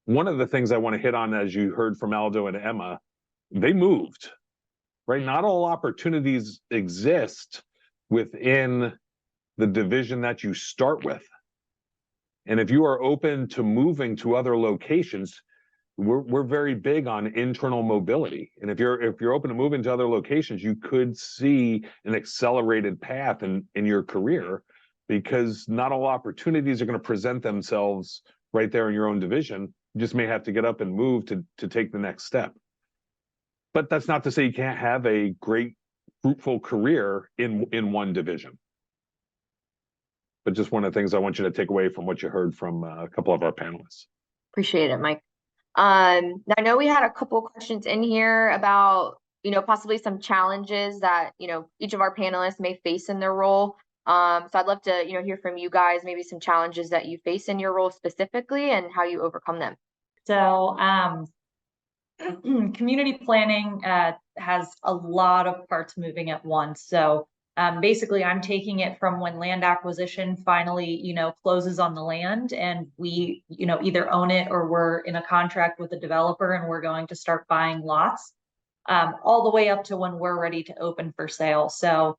B: One of the things I want to hit on, as you heard from Aldo and Emma, they moved, right? Not all opportunities exist within the division that you start with. And if you are open to moving to other locations, we're very big on internal mobility. And if you're open to moving to other locations, you could see an accelerated path in your career, because not all opportunities are going to present themselves right there in your own division. You just may have to get up and move to take the next step. But that's not to say you can't have a great, fruitful career in one division. But just one of the things I want you to take away from what you heard from a couple of our panelists.
A: Appreciate it, Mike. Now I know we had a couple questions in here about, possibly some challenges that, each of our panelists may face in their role. So I'd love to, hear from you guys, maybe some challenges that you face in your role specifically and how you overcome them.
D: So, community planning has a lot of parts moving at once. So basically, I'm taking it from when land acquisition finally, closes on the land, and we, either own it or we're in a contract with a developer and we're going to start buying lots, all the way up to when we're ready to open for sale. So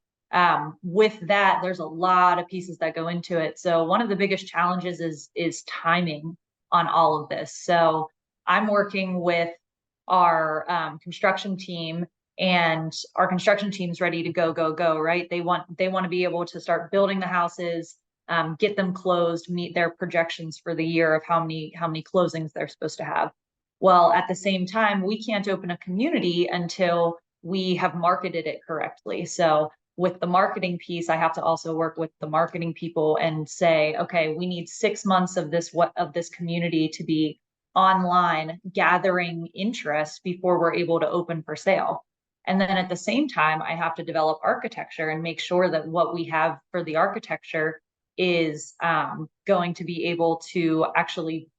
D: with that, there's a lot of pieces that go into it. So one of the biggest challenges is timing on all of this. So I'm working with our construction team, and our construction team's ready to go, right? They want to be able to start building the houses, get them closed, meet their projections for the year of how many closings they're supposed to have. Well, at the same time, we can't open a community until we have marketed it correctly. So with the marketing piece, I have to also work with the marketing people and say, okay, we need 6 months of this community to be online gathering interest before we're able to open for sale. And then at the same time, I have to develop architecture and make sure that what we have for the architecture is going to be able to actually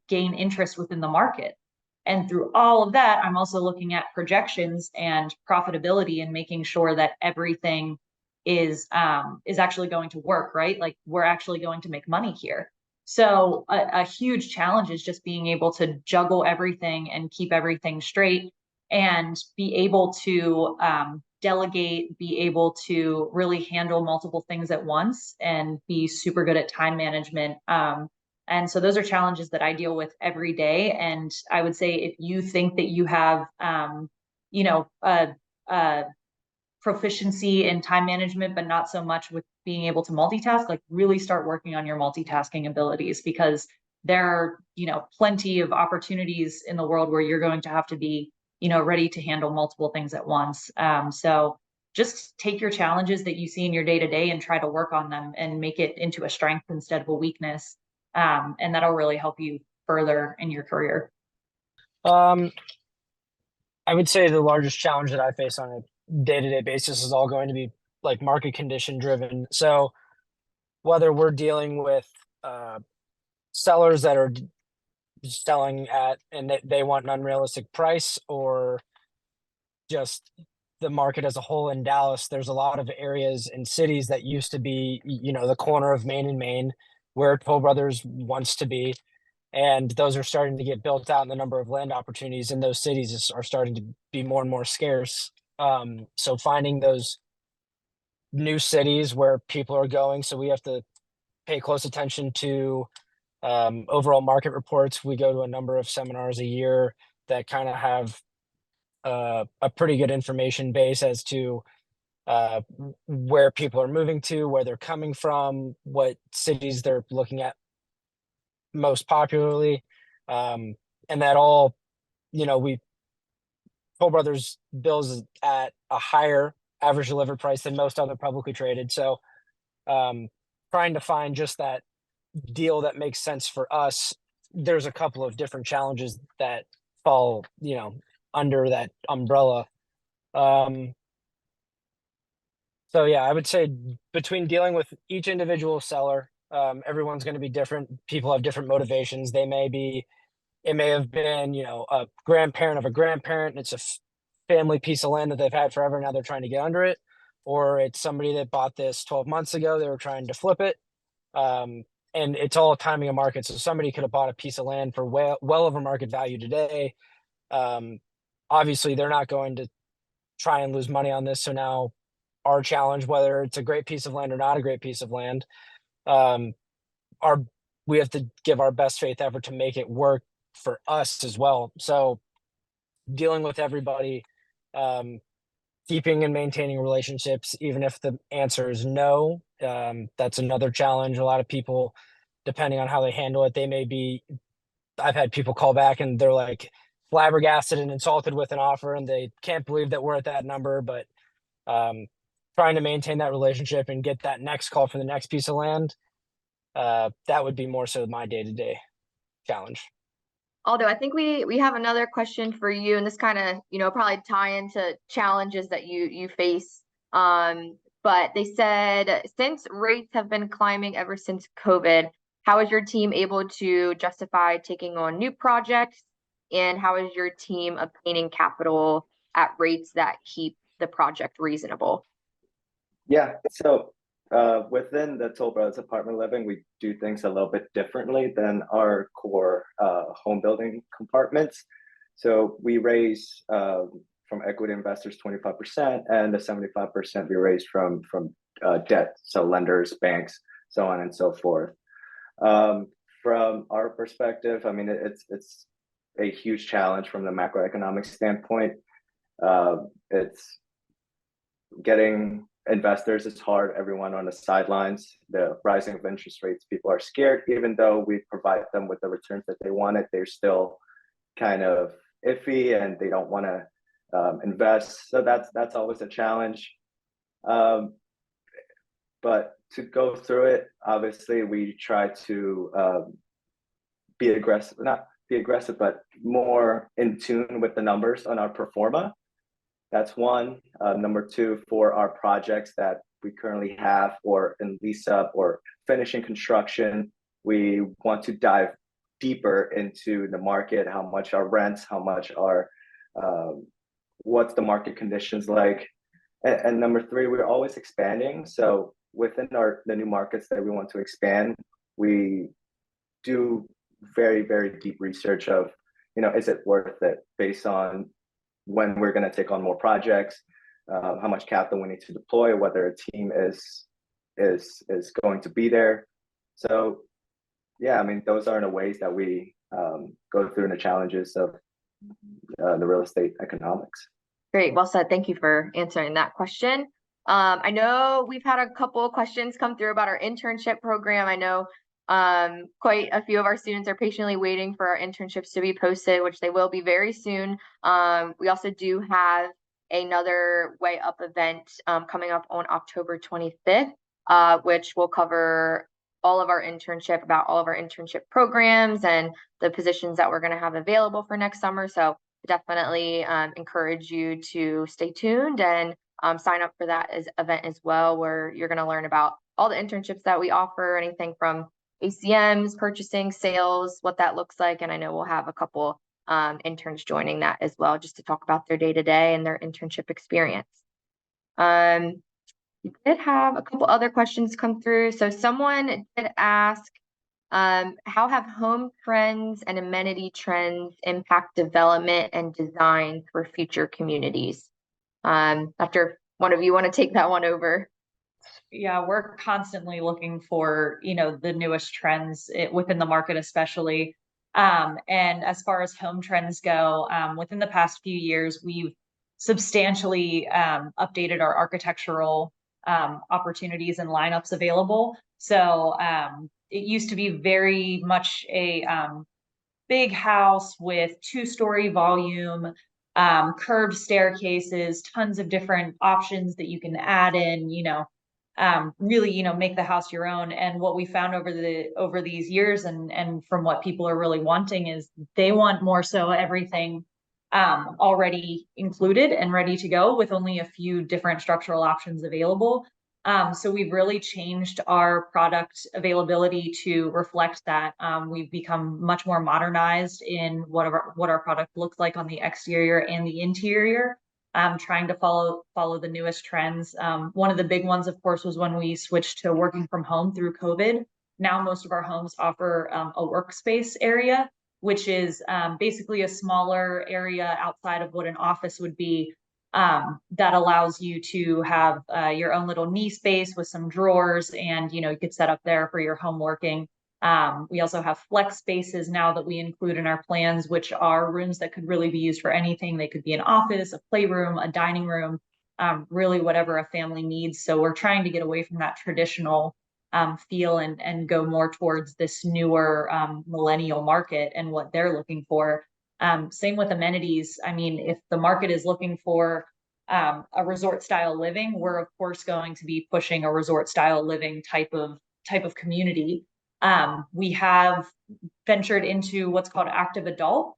D: gain interest within the market. And through all of that, I'm also looking at projections and profitability and making sure that everything is actually going to work, right? Like, we're actually going to make money here. So a huge challenge is just being able to juggle everything and keep everything straight, and be able to delegate, be able to really handle multiple things at once, and be super good at time management. And so those are challenges that I deal with every day. And I would say, if you think that you have, proficiency in time management, but not so much with being able to multitask, like, really start working on your multitasking abilities, because there are, plenty of opportunities in the world where you're going to have to be, ready to handle multiple things at once. So just take your challenges that you see in your day-to-day and try to work on them and make it into a strength instead of a weakness. And that'll really help you further in your career.
C: I would say the largest challenge that I face on a day-to-day basis is all going to be like market condition driven. So whether we're dealing with sellers that are selling at and they want an unrealistic price, or just the market as a whole in Dallas, there's a lot of areas and cities that used to be, the corner of Main and Main, where Toll Brothers wants to be. And those are starting to get built out, and the number of land opportunities in those cities are starting to be more and more scarce. So finding those new cities where people are going, so we have to pay close attention to overall market reports. We go to a number of seminars a year that kind of have a pretty good information base as to where people are moving to, where they're coming from, what cities they're looking at most popularly. And that all, we Toll Brothers bills at a higher average delivered price than most other publicly traded. So trying to find just that deal that makes sense for us, there's a couple of different challenges that fall, under that umbrella. So yeah, I would say between dealing with each individual seller, everyone's going to be different. People have different motivations. It may have been, a grandparent of a grandparent, and it's a family piece of land that they've had forever. Now they're trying to get under it. Or it's somebody that bought this 12 months ago. They were trying to flip it. And it's all timing of market. So somebody could have bought a piece of land for well over market value today. Obviously, they're not going to try and lose money on this. So now our challenge, whether it's a great piece of land or not a great piece of land, we have to give our best faith effort to make it work for us as well. So dealing with everybody, keeping and maintaining relationships, even if the answer is no, that's another challenge. A lot of people, depending on how they handle it, I've had people call back and they're like flabbergasted and insulted with an offer and they can't believe that we're at that number. But trying to maintain that relationship and get that next call for the next piece of land, that would be more so my day-to-day challenge.
A: Aldo, I think we have another question for you, and this kind of, probably tie into challenges that you face. But they said, since rates have been climbing ever since COVID, how is your team able to justify taking on new projects? And how is your team obtaining capital at rates that keep the project reasonable?
E: Yeah, so within the Toll Brothers Apartment Living, we do things a little bit differently than our core home building compartments. So we raise from equity investors 25%, and the 75% we raise from debt, so lenders, banks, so on and so forth. From our perspective, I mean, it's a huge challenge from the macroeconomic standpoint. It's getting investors is hard. Everyone on the sidelines, the rising of interest rates, people are scared. Even though we provide them with the returns that they wanted, they're still kind of iffy and they don't want to invest. So that's always a challenge. But to go through it, obviously we try to be aggressive, not be aggressive, but more in tune with the numbers on our pro forma. That's one. Number two, for our projects that we currently have or in lease up or finishing construction, we want to dive deeper into the market, how much our rents, how much our, what's the market conditions like. And number three, we're always expanding. So within the new markets that we want to expand, we do very, very deep research of, is it worth it based on when we're going to take on more projects, how much capital we need to deploy, whether a team is going to be there. So yeah, I mean, those are the ways that we go through the challenges of the real estate economics.
A: Great, well said. Thank you for answering that question. I know we've had a couple of questions come through about our internship program. I know quite a few of our students are patiently waiting for our internships to be posted, which they will be very soon. We also do have another Way Up event coming up on October 25th, which will cover all of our internship programs and the positions that we're going to have available for next summer. So definitely encourage you to stay tuned and sign up for that event as well, where you're going to learn about all the internships that we offer, anything from ACMs, purchasing, sales, what that looks like. And I know we'll have a couple interns joining that as well, just to talk about their day-to-day and their internship experience. We did have a couple other questions come through. So someone did ask, how have home trends and amenity trends impact development and design for future communities? After one of you want to take that one over.
D: Yeah, we're constantly looking for, the newest trends within the market, especially. And as far as home trends go, within the past few years, we've substantially updated our architectural opportunities and lineups available. So it used to be very much a big house with 2-story volume, curved staircases, tons of different options that you can add in, really, make the house your own. And what we found over these years and from what people are really wanting is they want more so everything already included and ready to go with only a few different structural options available. So we've really changed our product availability to reflect that. We've become much more modernized in what our product looks like on the exterior and the interior, trying to follow the newest trends. One of the big ones, of course, was when we switched to working from home through COVID. Now most of our homes offer a workspace area, which is basically a smaller area outside of what an office would be, that allows you to have your own little knee space with some drawers, and you could set up there for your home working. We also have flex spaces now that we include in our plans, which are rooms that could really be used for anything. They could be an office, a playroom, a dining room, really whatever a family needs. So we're trying to get away from that traditional feel and go more towards this newer millennial market and what they're looking for. Same with amenities. I mean, if the market is looking for a resort style living, we're of course going to be pushing a resort style living type of community. We have ventured into what's called active adult,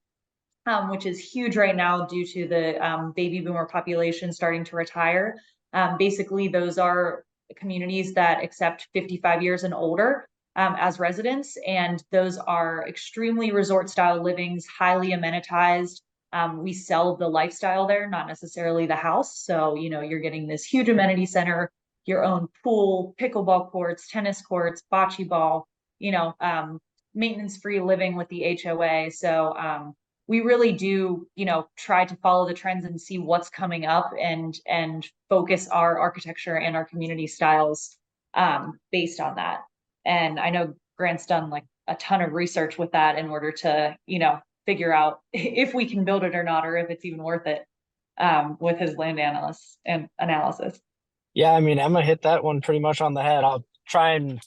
D: which is huge right now due to the baby boomer population starting to retire. Basically, those are communities that accept 55 years and older as residents, and those are extremely resort style livings, highly amenitized. We sell the lifestyle there, not necessarily the house. So, you're getting this huge amenity center, your own pool, pickleball courts, tennis courts, bocce ball, maintenance-free living with the HOA. So we really do, try to follow the trends and see what's coming up and focus our architecture and our community styles based on that. And I know Grant's done like a ton of research with that in order to, figure out if we can build it or not, or if it's even worth it, with his land analysis and analysis.
C: Yeah, I mean, Emma hit that one pretty much on the head. I'll try and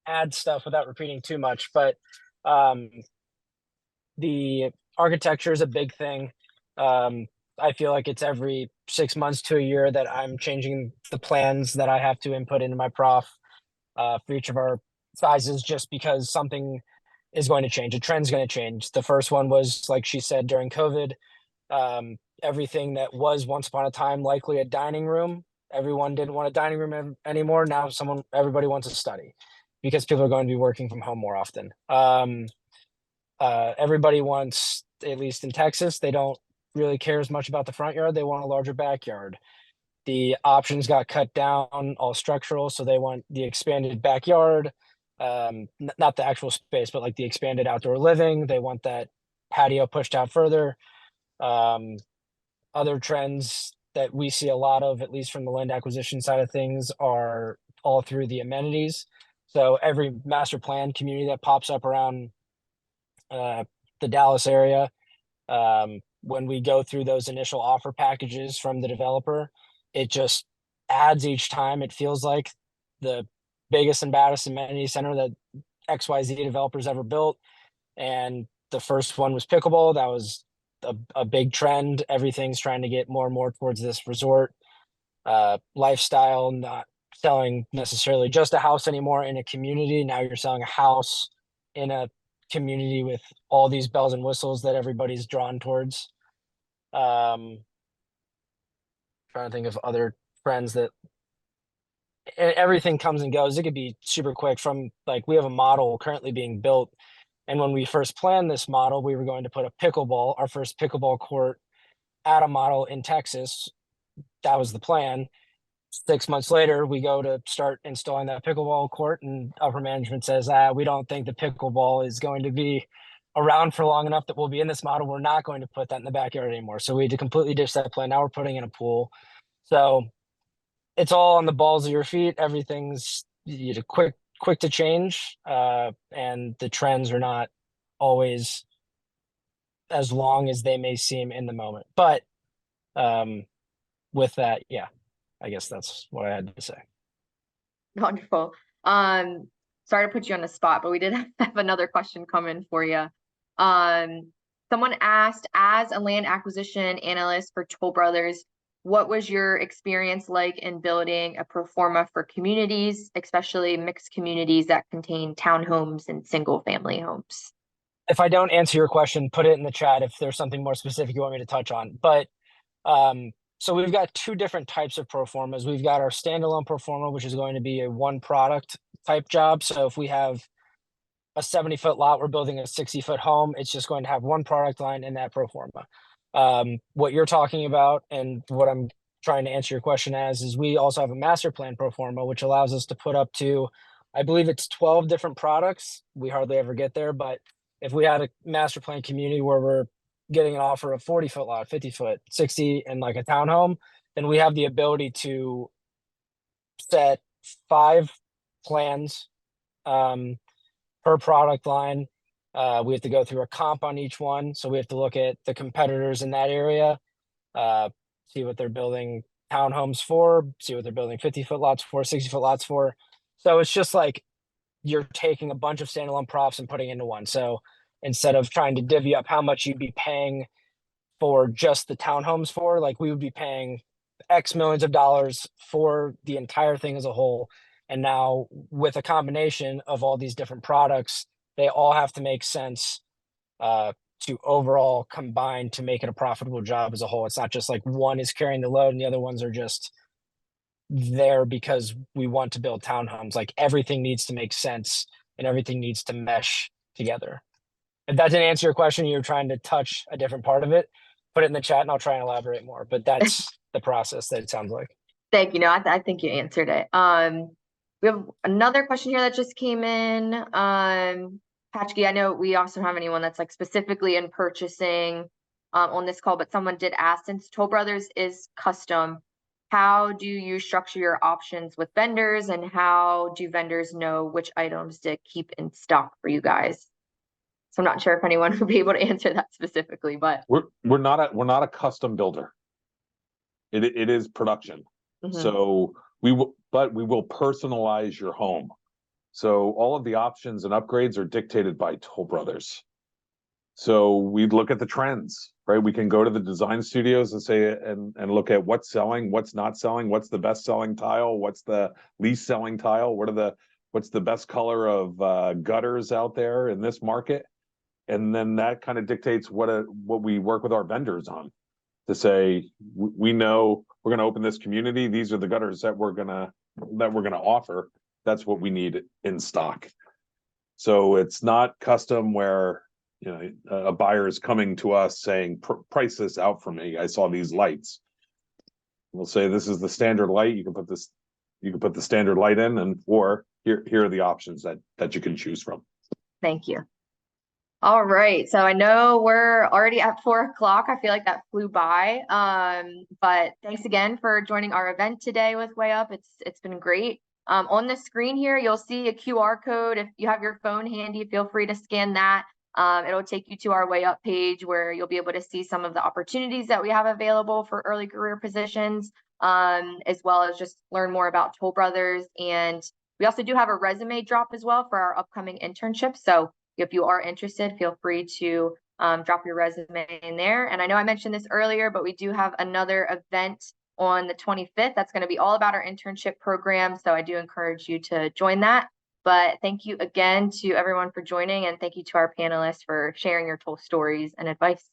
C: add stuff without repeating too much, but the architecture is a big thing. I feel like it's every 6 months to a year that I'm changing the plans that I have to input into my prof for each of our sizes, just because something is going to change. A trend's going to change. The first one was, like she said, during COVID. Everything that was once upon a time likely a dining room, everyone didn't want a dining room anymore. Now everybody wants a study because people are going to be working from home more often. Everybody wants, at least in Texas, they don't really care as much about the front yard. They want a larger backyard. The options got cut down, all structural, so they want the expanded backyard, not the actual space, but like the expanded outdoor living. They want that patio pushed out further. Other trends that we see a lot of, at least from the land acquisition side of things, are all through the amenities. So every master plan community that pops up around the Dallas area, when we go through those initial offer packages from the developer, it just adds each time. It feels like the biggest and baddest amenity center that XYZ developers ever built. And the first one was pickleball. That was a big trend. Everything's trying to get more and more towards this resort lifestyle, not selling necessarily just a house anymore in a community. Now you're selling a house in a community with all these bells and whistles that everybody's drawn towards. Trying to think of other trends that everything comes and goes. It could be super quick. From like, we have a model currently being built, and when we first planned this model, we were going to put our first pickleball court at a model in Texas. That was the plan. 6 months later, we go to start installing that pickleball court, and upper management says, we don't think the pickleball is going to be around for long enough that we'll be in this model. We're not going to put that in the backyard anymore. So we had to completely ditch that plan. Now we're putting in a pool. So it's all on the balls of your feet. Everything's quick to change, and the trends are not always as long as they may seem in the moment. But With that, yeah, I guess that's what I had to say.
A: Wonderful. Sorry to put you on the spot, but we did have another question come in for you. Someone asked, as a land acquisition analyst for Toll Brothers, what was your experience like in building a pro forma for communities, especially mixed communities that contain townhomes and single family homes?
C: If I don't answer your question, put it in the chat if there's something more specific you want me to touch on. But so we've got two different types of pro formas. We've got our standalone pro forma, which is going to be a one product type job. So if we have a 70-foot lot, we're building a 60-foot home, it's just going to have one product line in that pro forma. What you're talking about and what I'm trying to answer your question as is we also have a master plan pro forma, which allows us to put up to, I believe it's 12 different products. We hardly ever get there, but if we had a master plan community where we're getting an offer of 40-foot lot, 50-foot, 60, and like a townhome, then we have the ability to set 5 plans per product line. We have to go through a comp on each one. So we have to look at the competitors in that area, see what they're building townhomes for, see what they're building 50-foot lots for, 60-foot lots for. So it's just like you're taking a bunch of standalone profs and putting into one. So instead of trying to divvy up how much you'd be paying for just the townhomes for, like we would be paying X millions of dollars for the entire thing as a whole. And now with a combination of all these different products, they all have to make sense to overall combine to make it a profitable job as a whole. It's not just like one is carrying the load and the other ones are just there because we want to build townhomes. Like everything needs to make sense and everything needs to mesh together. If that didn't answer your question, you're trying to touch a different part of it, put it in the chat and I'll try and elaborate more, but that's the process that it sounds like.
A: Thank you. No, I think you answered it. We have another question here that just came in. Patchkey, I know we also have anyone that's like specifically in purchasing on this call, but someone did ask, since Toll Brothers is custom, how do you structure your options with vendors and how do vendors know which items to keep in stock for you guys? So I'm not sure if anyone would be able to answer that specifically, but
B: We're not a custom builder. It is production. So we will personalize your home. So all of the options and upgrades are dictated by Toll Brothers. So we look at the trends, right? We can go to the design studios and say and look at what's selling, what's not selling, what's the best selling tile, what's the least selling tile, what's the best color of gutters out there in this market, and then that kind of dictates what we work with our vendors on to say we know we're going to open this community. These are the gutters that we're gonna offer. That's what we need in stock. So it's not custom where a buyer is coming to us saying, price this out for me. I saw these lights. We'll say this is the standard light. You can put the standard light in, or here are the options that you can choose from.
A: Thank you. All right, so I know we're already at 4 o'clock. I feel like that flew by. But thanks again for joining our event today with Way Up. It's been great. On the screen here, you'll see a QR code. If you have your phone handy, feel free to scan that. It'll take you to our Way Up page where you'll be able to see some of the opportunities that we have available for early career positions, as well as just learn more about Toll Brothers. And we also do have a resume drop as well for our upcoming internship. So if you are interested, feel free to drop your resume in there. And I know I mentioned this earlier, but we do have another event on the 25th. That's going to be all about our internship program. So I do encourage you to join that. But thank you again to everyone for joining, and thank you to our panelists for sharing your Toll stories and advice.